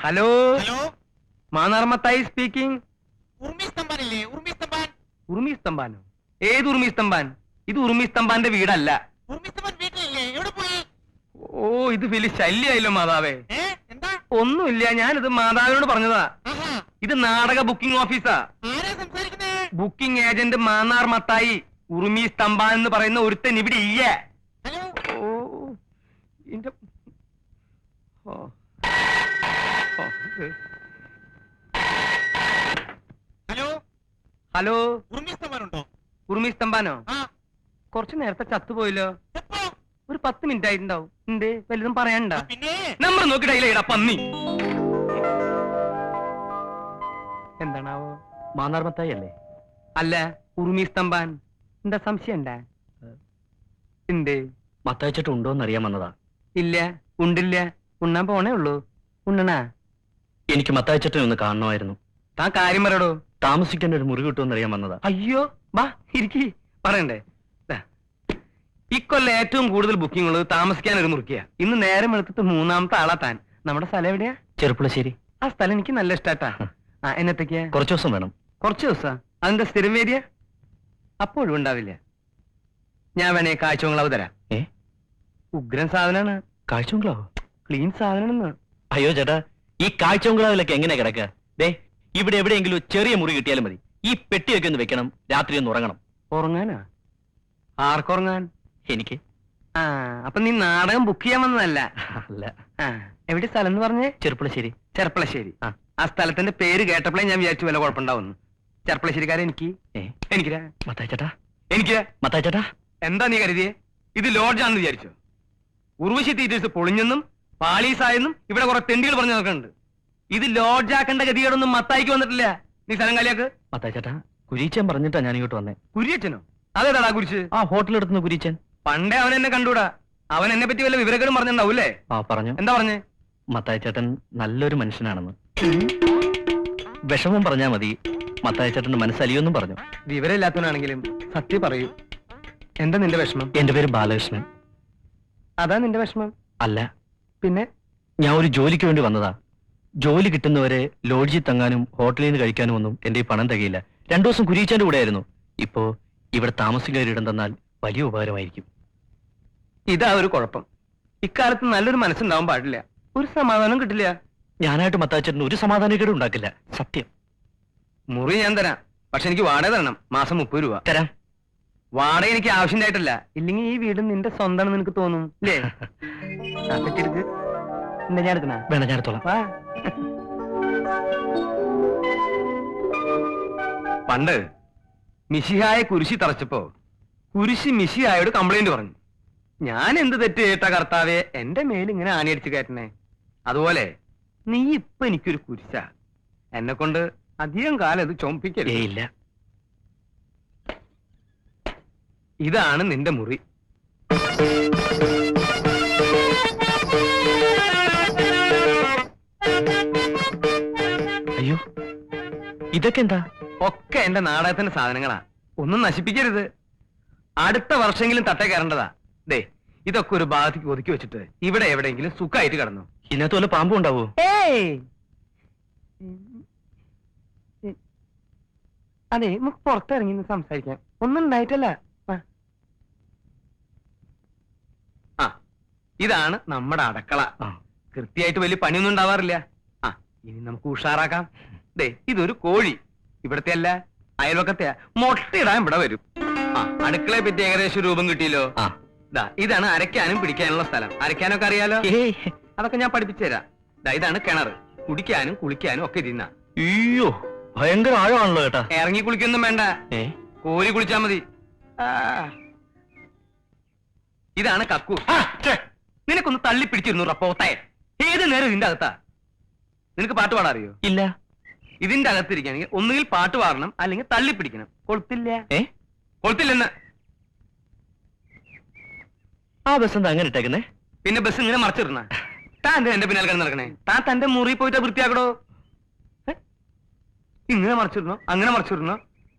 Hello hello, മാനാർമത്തായി speaking. ഉർമി സ്തംഭാനില്ലേ? ഉർമി സ്തംഭാൻ. ഉറുമി സ്തംഭാനോ? ഏത് ഉറുമി സ്തംഭാൻ? ഇത് ഉറുമി സ്തംഭാന്റെ വീടല്ല. ഉർമി സ്തംഭാൻ വീട്ടിലില്ലേ? എവിടെ പോയി? ഓ, ഇത് വലിയ ശല്യായല്ലോ മാതാവേ. എന്താ? ഒന്നുമില്ല, ഞാനിത് മാതാവിനോട് പറഞ്ഞതാ. ആഹാ, ഇത് നാടക ബുക്കിംഗ് ഓഫീസാ. ആരാ സംസാരിക്കുന്നേ? Booking agent Mannar Mathai. ഉറുമി സ്തംഭാൻ എന്ന് പറയുന്ന ഒരുത്തൻ ഇവിടെ ഇല്ല. ഹലോ, ഓ, ഇന്റെ ഓ, ഓ, ഹലോ, ഹലോ, ഉർമി സ്തംഭാൻ ഉണ്ടോ? ഉറുമി സ്തംഭാനോ? ആ, കുറച്ചു നേരത്തെ ചത്തുപോയല്ലോ. എപ്പോ? ഒരു 10 മിനിറ്റ് ആയിട്ടുണ്ടാവും. എന്തേ, വലുതും പറയാനുണ്ടാ? പിന്നെ നമ്പർ നോക്കിയിടാ പന്നി. എന്താണാവോ? മാന്നാർമത്തായി അല്ലേ? അല്ല, ഉറുമി സ്തംഭാൻ. എന്താ സംശയം ഉണ്ടാ? എന്തേ? മത്തായിച്ചിട്ട് ഉണ്ടോന്ന് അറിയാൻ വന്നതാ. ഇല്ല, ഉണ്ടില്ല. ഉണ്ണാൻ പോണേ ഉള്ളൂ. ഉണ്ണണാ? എനിക്ക് മത്തായിച്ചിട്ടിനെ ഒന്ന് കാണണമായിരുന്നു. താൻ കാര്യം പറയടോ. താമസിക്കാൻ ഒരു മുറി കിട്ടുമെന്ന് അറിയാൻ വന്നതാ. അയ്യോ, വാ ഇരിക്കി. പറയണ്ടേ? ദാ, ഇക്കൊല്ലം ഏറ്റവും കൂടുതൽ ബുക്കിംഗ് ഉള്ളത് താമസിക്കാൻ ഒരു മുറിക്കുക. ഇന്ന് നേരം എടുത്തിട്ട് 3ാമത്തെ ആളാ താൻ. നമ്മുടെ സ്ഥലം എവിടെയാ? ചെറുപ്പുളശ്ശേരി. ആ സ്ഥലം എനിക്ക് നല്ല ഇഷ്ടാട്ടാ. ആ, എന്നത്തേക്കാ? കുറച്ചു ദിവസം വേണം. കുറച്ച് ദിവസം? അതിന്റെ സ്ഥിരം വേരിയ? അപ്പോഴും ഉണ്ടാവില്ല. ഞാൻ വേണേ കാഴ്ചകളവ് തരാം. ഏ, ഉഗ്രൻ സാധനാണ്. കാഴ്ചബംഗ്ലാവോ? ക്ലീൻ സാധനം. അയ്യോ ചേട്ടാ, ഈ കാഴ്ചബംഗ്ലാവിലൊക്കെ എങ്ങനെ കിടക്കുക? ദേ, ഇവിടെ എവിടെയെങ്കിലും ഒരു ചെറിയ മുറി കിട്ടിയാലും മതി. ഈ പെട്ടിയൊക്കെ ഒന്ന് വെക്കണം, രാത്രി ഒന്ന് ഉറങ്ങണം. ഉറങ്ങാനാ? ആർക്കുറങ്ങാൻ? എനിക്ക്. ആ, അപ്പൊ നീ നാടകം ബുക്ക് ചെയ്യാൻ വന്നതല്ല? അല്ല. ആ, എവിടെ സ്ഥലം എന്ന് പറഞ്ഞേ? ചെറുപ്പുളശ്ശേരി. ചെർപ്പളശ്ശേരി. ആ. ആ സ്ഥലത്തിന്റെ പേര് കേട്ടപ്പോഴേ ഞാൻ വിചാരിച്ചു വല്ല കുഴപ്പമുണ്ടാവുന്നു. ചെർപ്പളശ്ശേരിക്കാരെ എനിക്ക് ഏ, എനിക്കിരാ മത്തായിച്ചേട്ടാ, എനിക്ക് മത്തായിച്ചേട്ടാ. എന്താ നീ കരുതിയേ? ഇത് ലോഡ്ജാണെന്ന് വിചാരിച്ചോ? ഉർവശി തീറ്റേഴ്സ് പൊളിഞ്ഞെന്നും പാളീസായെന്നും ഇവിടെ കുറെ തെണ്ടികൾ പറഞ്ഞു നോക്കുന്നുണ്ട്. ഇത് ലോഡ്ജാക്കേണ്ട ഗതികേടൊന്നും മത്തായിക്ക് വന്നിട്ടില്ല. നീ സ്ഥലം കാലിയാക്ക്. മത്തായിച്ചേട്ടാ, കുരീച്ചൻ പറഞ്ഞിട്ടാ ഞാൻ ഇങ്ങോട്ട് വന്നേ. കുരിയച്ചനോ? അതേതാടാ കുരിച്ച്? ആ ഹോട്ടലെടുത്തുന്ന കുരീച്ചൻ. പണ്ടേ അവൻ എന്നെ കണ്ടൂടാ. അവൻ എന്നെ പറ്റി വല്ല വിവരക്കേടും പറഞ്ഞിട്ടുണ്ടാവൂല്ലേ? ആ പറഞ്ഞു. എന്താ പറഞ്ഞേ? മത്തായിച്ചേട്ടൻ നല്ലൊരു മനുഷ്യനാണെന്ന്. വിഷമം പറഞ്ഞാ മതി, മത്തായിച്ചേട്ടന്റെ മനസ്സലിയൊന്നും പറഞ്ഞു. വിവരമില്ലാത്തവനാണെങ്കിലും സത്യം പറയൂ. എന്താ നിന്റെ വിഷമം? എന്റെ പേര് ബാലകൃഷ്ണൻ. അതാ നിന്റെ വിഷമം? അല്ല, പിന്നെ? ഞാൻ ഒരു ജോലിക്ക് വേണ്ടി വന്നതാ. ജോലി കിട്ടുന്നവരെ ലോഡ്ജിൽ തങ്ങാനും ഹോട്ടലിൽ നിന്ന് കഴിക്കാനും ഒന്നും എന്റെ ഈ പണം തികയില്ല. 2 ദിവസം കുരീച്ചന്റെ കൂടെ ആയിരുന്നു. ഇപ്പോ ഇവിടെ താമസിക്കാൻ ഒരിടം തന്നാൽ വലിയ ഉപകാരമായിരിക്കും. ഇതാ ഒരു കുഴപ്പം. ഇക്കാലത്ത് നല്ലൊരു മനസ്സുണ്ടാവാൻ പാടില്ല. ഒരു സമാധാനം കിട്ടില്ല. ഞാനായിട്ട് മത്തായിച്ചേട്ടന് ഒരു സമാധാനക്കേടും ഉണ്ടാക്കില്ല, സത്യം. മുറി ഞാൻ തരാം. പക്ഷെ എനിക്ക് വാടക തരണം. മാസം 30 രൂപ തരാം. വാടക എനിക്ക് ആവശ്യമായിട്ടില്ല. ഇല്ലെങ്കിൽ ഈ വീട് നിന്റെ സ്വന്തമാണെന്ന് നിനക്ക് തോന്നും അല്ലേ? തെറ്റെടുക്ക്. എന്താ ഞാൻ എടുക്കണ? വേണം, ഞാൻ എടുത്തോളാം. വാ. പണ്ട് മിശിഹായെ കുരിശി തറച്ചപ്പോ കുരിശി മിശിഹായോട് കംപ്ലൈന്റ് പറഞ്ഞു. ഞാൻ എന്ത് തെറ്റ് കേട്ട കർത്താവെ എന്റെ മേലിങ്ങനെ ആണിയടിച്ച് കയറ്റണേ. അതുപോലെ നീ ഇപ്പൊ എനിക്കൊരു കുരിശ. എന്നെ കൊണ്ട് അധികം കാലം ഇത് ചൊമ്പിക്കരുത്. ഇല്ല. ഇതാണ് നിന്റെ മുറി. അയ്യോ, ഇതൊക്കെ എന്താ? ഒക്കെ എന്റെ നാടകത്തിന്റെ സാധനങ്ങളാ. ഒന്നും നശിപ്പിക്കരുത്. അടുത്ത വർഷമെങ്കിലും തട്ടേ കയറേണ്ടതാ. ദേ, ഇതൊക്കെ ഒരു ഭാഗത്തേക്ക് ഒതുക്കി വെച്ചിട്ട് ഇവിടെ എവിടെയെങ്കിലും സുഖമായിട്ട് കിടന്നു. ഇതിനകത്ത് വല്ല പാമ്പും ഉണ്ടാവോ? ഏയ്, അതെ, നമുക്ക് പുറത്തിറങ്ങി സംസാരിക്കാം. ഒന്നും ഉണ്ടായിട്ടല്ല. ആ, ഇതാണ് നമ്മുടെ അടുക്കള. ആ. കൃത്യമായിട്ട് വലിയ പണിയൊന്നും ഉണ്ടാവാറില്ല. ആ, ഇനി നമുക്ക് ഉഷാറാക്കാം. ദേ, ഇതൊരു കോഴി. ഇവിടത്തെ അല്ല, അയൽവക്കത്തെയാ. മുട്ടയിടാൻ ഇവിടെ വരും. ആ, അടുക്കളയെ പറ്റി ഏകദേശം രൂപം കിട്ടിയല്ലോ. ആ. ദാ, ഇതാണ് അരയ്ക്കാനും പിടിക്കാനുള്ള സ്ഥലം. അരയ്ക്കാനൊക്കെ അറിയാലോ? ഏയ്, അതൊക്കെ ഞാൻ പഠിപ്പിച്ചു തരാം. ദാ, ഇതാണ് കിണർ. കുടിക്കാനും കുളിക്കാനും ഒക്കെ ഇതിന്ന. അയ്യോ, ഭയങ്കര ആഴമാണല്ലോ ചേട്ടാ. ഇറങ്ങി കുളിക്കൊന്നും വേണ്ട, ഏ, കോരി കുളിച്ചാ മതി. ആ. ഇതാണ് കക്കു. നിനക്കൊന്ന് തള്ളി പിടിച്ചിരുന്നു റപ്പോത്തായ. ഏത് നേരം ഇതിന്റെ അകത്താ. നിനക്ക് പാട്ട് പാടാൻ അറിയോ? ഇല്ല. ഇതിന്റെ അകത്തിരിക്കുകയാണെങ്കിൽ ഒന്നുകിൽ പാട്ട് പാടണം, അല്ലെങ്കിൽ തള്ളി പിടിക്കണം. കൊളുത്തില്ല. ഏ, കൊളുത്തില്ലെന്ന്. ആ ബസ് എന്താ അങ്ങനെ ഇട്ടേക്കുന്നേ? പിന്നെ ബസ് ഇങ്ങനെ മറച്ചിടണ. താൻ എന്താ എന്റെ പിന്നാലെ കിടന്ന് നടക്കണേ? താൻ തന്റെ മുറി പോയിട്ട് വൃത്തിയാക്കടോ. ഇങ്ങനെ മറച്ചിടണോ, അങ്ങനെ മറച്ചിടണോ?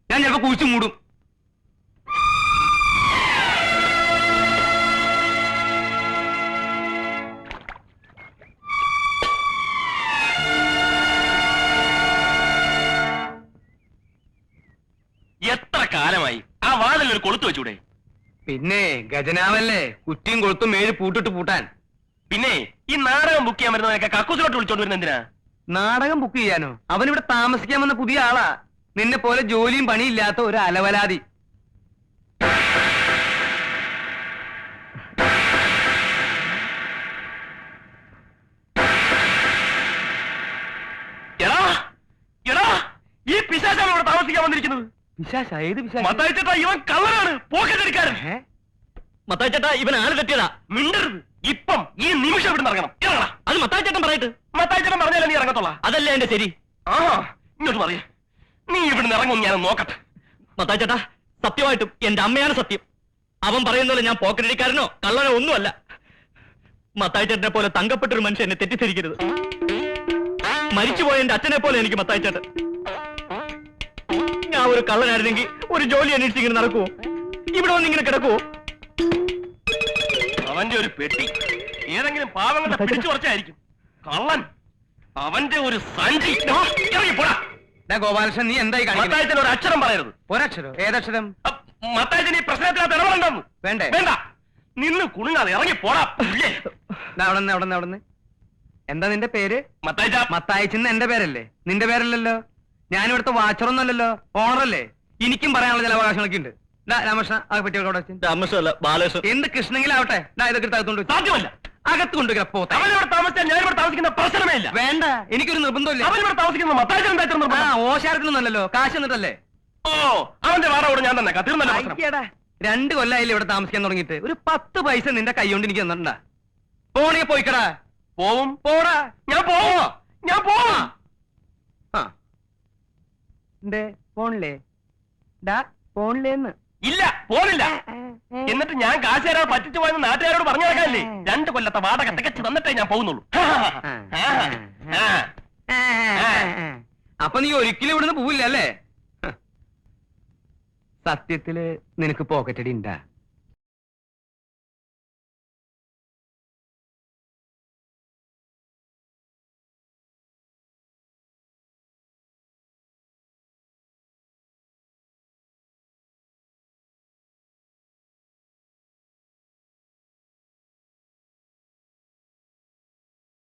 ഞാൻ ചിലപ്പോ കുഴിച്ചു മൂടും. കൊളുത്ത് വെച്ചൂടെ? പിന്നെ ഗജനാവല്ലേ, കുറ്റിയും കൊളുത്തും മേല് പൂട്ടിട്ട് പൂട്ടാൻ. പിന്നെ ഈ നാടകം ബുക്ക് ചെയ്യാൻ വരുന്നവരൊക്കെ കക്കൂസിലോട്ട് വിളിച്ചോണ്ട് വരുന്ന എന്തിനാ? നാടകം ബുക്ക് ചെയ്യാനോ? അവനിവിടെ താമസിക്കാൻ വന്ന പുതിയ ആളാ. നിന്നെ പോലെ ജോലിയും പണിയില്ലാത്ത ഒരു അലവലാതി. എടാ എടാ, ഈ പിശാചാണ് ഇവിടെ താമസിക്കാൻ വന്നിരിക്കുന്നത്. പിശാച? ഏത് പിശാച? മത്തായി ചേട്ടാ, ഇവൻ കള്ളനാണ്, പോക്കറ്റടിക്കാരൻ. ഏ? മത്തായി ചേട്ടാ, ഇവൻ ആള് തെറ്റിയതാ. മിണ്ടരുത്. ഇപ്പം ഈ നിമിഷം ഇവിടെ ഇറങ്ങണം. ഇറങ്ങടാ. അത് മത്തായി ചേട്ടൻ പറയട്ട്. മത്തായി ചേട്ടൻ പറഞ്ഞാലേ നീ ഇറങ്ങത്തോളാ. അതല്ലേ എന്റെ ശരി. ആ, ഇങ്ങോട്ട് പറയേ. നീ ഇവിടുന്ന് ഇറങ്ങും, ഞാൻ നോക്കട്ടെ. മത്തായി ചേട്ടാ, സത്യമായിട്ടും എന്റെ അമ്മയാണ് സത്യം. അവൻ പറയുന്നത് ഞാൻ പോക്കറ്റടിക്കാരനോ കള്ളനോ ഒന്നുമല്ല. മത്തായി ചേട്ടനെ പോലെ തങ്കപ്പെട്ടൊരു മനുഷ്യൻ എന്നെ തെറ്റിദ്ധരിക്കരുത്. മരിച്ചുപോയ എന്റെ അച്ഛനെ പോലെ എനിക്ക് മത്തായി ചേട്ടൻ. ഞാൻ ഒരു കള്ളനായിരുന്നെങ്കിൽ ഒരു ജോലി അന്വേഷിച്ച് ഇങ്ങനെ നടക്കുവോ? ഇവിടെ വന്ന് ഇങ്ങനെ കിടക്കുവോ? അവന്റെ ഒരു പെട്ടി ഏതെങ്കിലും പാവങ്ങളുടെ പിടിച്ചു കുറച്ചായിരിക്കും. കള്ളൻ. അവന്റെ ഒരു സഞ്ചി. ഇറങ്ങി പോടാ. ഡാ ഗോപാലകൃഷ്ണൻ, നീ എന്തായി കാണിക്കുന്നത്? മത്തായിച്ചൻ ഒരു അക്ഷരം പറയരുത്. ഒരക്ഷരോ? ഏതക്ഷരം? മത്തായിച്ചൻ ഈ പ്രശ്നത്തിനകത്ത് ഇടപെടണ്ടെന്ന്. വേണ്ടേ? വേണ്ട. നിന്ന് കുണുങ്ങാതെ ഇറങ്ങി പോടാ. പുല്ലേ. അവിടെ എന്താ നിന്റെ പേര്? മത്തായിച്ച. മത്തായിച്ചെന്ന് എന്റെ പേരല്ലേ? നിന്റെ പേരല്ലല്ലോ. ഞാനിവിടുത്തെ വാച്ചറൊന്നുമല്ലല്ലോ, ഓണറല്ലേ. എനിക്കും പറയാനുള്ള ചില അവകാശങ്ങളൊക്കെ ഉണ്ട്. രാമകൃഷ്ണ, ആ പറ്റിയ രാമകൃഷ്ണല്ല, ബാലകൃഷ്ണൻ. എന്ത് കൃഷ്ണങ്കിലാവട്ടെ, ഇതൊക്കെ അകത്തോണ്ട് സാധ്യമല്ല. അകത്ത് കൊണ്ടുവരാ പോത്ത. അവനിവിടെ താമസിച്ചാൽ ഞാൻ ഇവിടെ താമസിക്കുന്ന പ്രശ്നമേ ഇല്ല. വേണ്ട, എനിക്കൊരു നിർബന്ധമില്ല. അവനിവിടെ താമസിക്കുന്ന മത്തായിച്ചൻ എന്താ? ഓശാരത്തിനൊന്നല്ലോ, കാശ് എന്നിട്ടല്ലേ. ഓ, അവന്റെ വാടകയോട് ഞാൻ തന്നെ തീർന്നല്ലോ പ്രശ്നം. അയ്യടാ, 2 കൊല്ലായില്ലേ ഇവിടെ താമസിക്കാൻ തുടങ്ങിയിട്ട്. ഒരു 10 പൈസ നിന്റെ കൈ കൊണ്ട് എനിക്ക് തന്നിട്ടുണ്ടാ? പോണേ പോയിക്കടാ. പോവും. പോടാ. ഞാൻ പോവോ? ഞാൻ പോവാ. ആ എന്തേ പോണില്ലേ? ഡാ പോണില്ലേന്ന്. ഇല്ല, പോണില്ല. എന്നിട്ട് ഞാൻ കാശ് തരാൻ പറ്റിച്ചു പോയെന്ന് നാട്ടുകാരോട് പറഞ്ഞു നടക്കാനല്ലേ? 2 കൊല്ലത്തെ വാടക തികച്ചു തന്നിട്ടേ ഞാൻ പോകുന്നുള്ളൂ. അപ്പൊ നീ ഒരിക്കലും ഇവിടുന്ന് പോവില്ല അല്ലേ? സത്യത്തില് നിനക്ക് പോക്കറ്റടി ഉണ്ടാ?